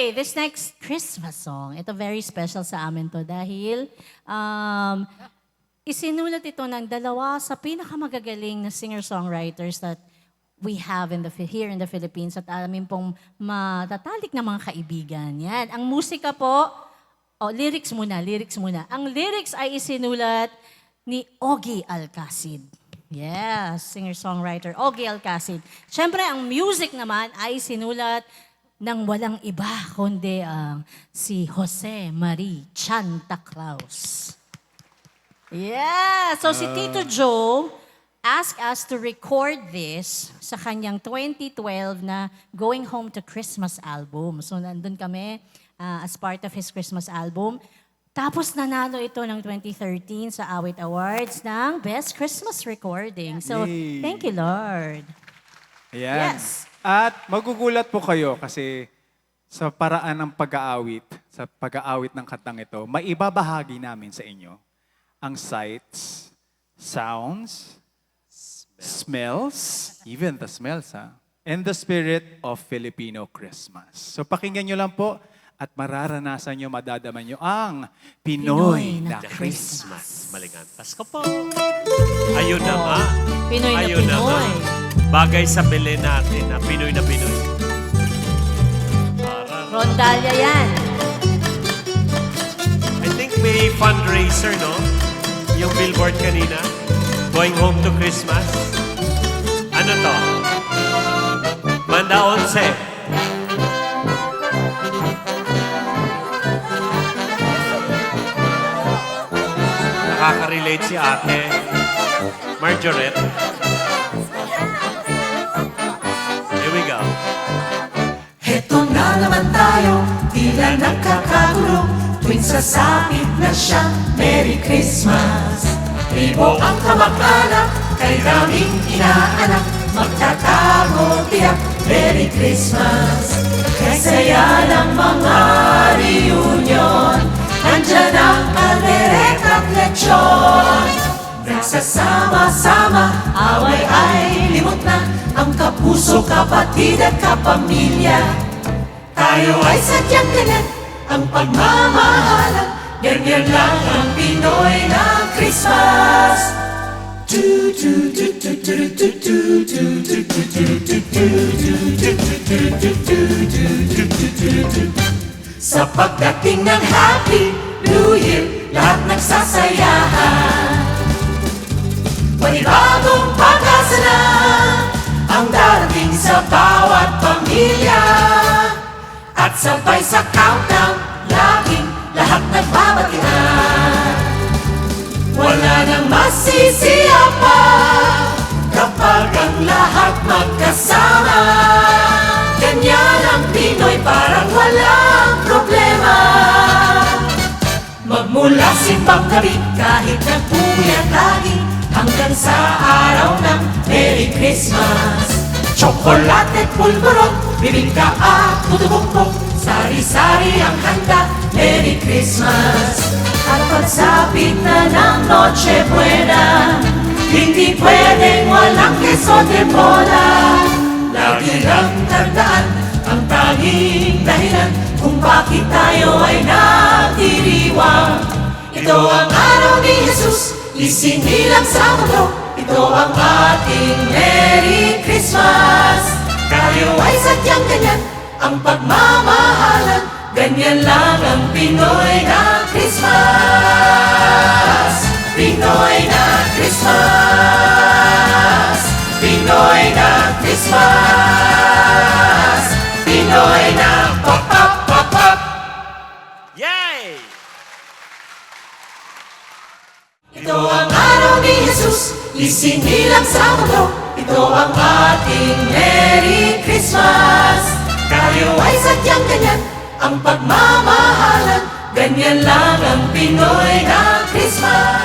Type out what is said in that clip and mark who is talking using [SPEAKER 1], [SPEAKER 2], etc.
[SPEAKER 1] Anyway, this next Christmas song, ito very special sa amin to dahil isinulat ito ng dalawa sa pinakamagagaling na singer-songwriters that we have here in the Philippines at amin pong matatalik na mga kaibigan. Yan. Ang musika po, lyrics muna. Ang lyrics ay isinulat ni Ogie Alcacid. Yes, singer-songwriter Ogie Alcacid. Siyempre, ang music naman ay sinulat ng walang iba kundi si Jose Marie Chanta Claus. Yeah, so si Tito Joe asked us to record this sa kanyang 2012 na Going Home to Christmas album. So nandun kami as part of his Christmas album. Tapos nanalo ito ng 2013 sa Awit Awards ng Best Christmas Recording. So,
[SPEAKER 2] Yay.
[SPEAKER 1] thank you, Lord.
[SPEAKER 2] Ayan.
[SPEAKER 1] Yes.
[SPEAKER 2] At magugulat po kayo kasi sa paraan ng pag-aawit, sa pag-aawit ng kantang ito, maibabahagi namin sa inyo ang sights, sounds, smells, even the smells, and the spirit of Filipino Christmas. So pakinggan nyo lang po at mararanasan nyo, madadaman nyo ang Pinoy na Christmas.
[SPEAKER 3] Malingan Pasko po. Ayun na nga.
[SPEAKER 1] Pinoy na
[SPEAKER 3] Ayun
[SPEAKER 1] Pinoy.
[SPEAKER 3] nga. Bagay sa bili natin na Pinoy na Pinoy.
[SPEAKER 1] Rondalia yan.
[SPEAKER 3] I think may fundraiser, no? Yung billboard kanina. Going home to Christmas. Ano to? Manda 11. Nakaka-relate si ate. Marjoret. Here we go.
[SPEAKER 4] Heto na naman tayo, tila nagkakagulo tuwing sasapit na siya, Merry Christmas. Libo ang kamag-anak, kay daming inaanak, magtatago tiyak, Merry Christmas. Kay saya ng mga reunion, nandyan ang kaldereta at lechon. Nagsasama-sama, away ay limot na, ang kapuso, kapatid at kapamilya. Tayo ay sadyang ganyan, ang pagmamahalan, ganyan lang ang Pinoy na Christmas. Sa pagdating ng Happy New Year, lahat nagsasayahan. Panibagong pag-asa na ang darating sa bawat pamilya. At sabay sa countdown, laging lahat nagbabatian. Wala nang masisiya pa kapag ang lahat magkasama. Ganyan ang Pinoy, parang walang problema. Magmula simbang gabi kahit nag-uwi at lagi, hanggang sa araw ng Merry Christmas. Tsokolate at pulburot, bibingka at puto-bukbok, sari-sari ang handa, Merry Christmas. At pagsapit na ng Noche Buena, hindi pwedeng walang queso de bola. Lagi lang tandaan ang tanging dahilan kung bakit tayo ay nagdiriwang. Ito ang araw ni Jesus, isinilang sa mundo. Ito ang ating Merry Christmas. Tayo ay sadyang ganyan, ang pagmamahalan, ganyan lang ang Pinoy na Christmas. Pinoy na Christmas. Pinoy na Christmas. Pinoy na pop pop pop pop.
[SPEAKER 3] Yay!
[SPEAKER 4] Ito ang araw ni Jesus, isinilang sa mundo. Ito ang ating Merry Christmas. Tayo ay sadyang ganyan, ang pagmamahalan, ganyan lang ang Pinoy na Christmas.